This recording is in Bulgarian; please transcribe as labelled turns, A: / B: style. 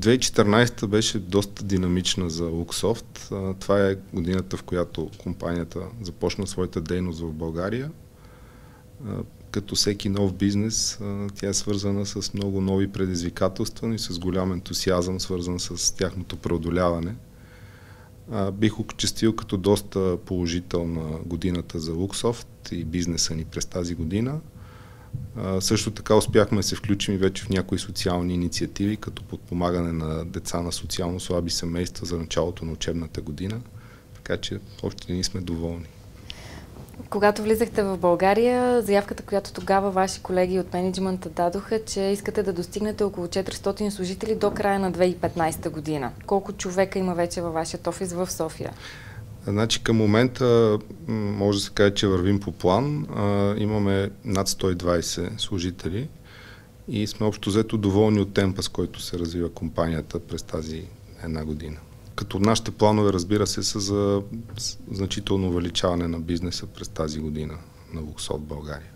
A: 2014 беше доста динамична за Luxoft. Това е годината, в която компанията започна своята дейност в България. Като всеки нов бизнес, тя е свързана с много нови предизвикателства и с голям ентусиазъм, свързан с тяхното преодоляване. Бих окачествил като доста положителна годината за Luxoft и бизнеса ни през тази година. Също така успяхме да се включим и вече в някои социални инициативи, като подпомагане на деца на социално слаби семейства за началото на учебната година. Така че още ние сме доволни.
B: Когато влизахте в България, заявката, която тогава ваши колеги от мениджмънта дадоха, че искате да достигнете около 400 служители до края на 2015 година. Колко човека има вече във вашия офис в София?
A: Значи към момента може да се каже, че вървим по план. Имаме над 120 служители и сме общо взето доволни от темпа, с който се развива компанията през тази една година. Като нашите планове, разбира се, са за значително увеличаване на бизнеса през тази година на Luxoft България.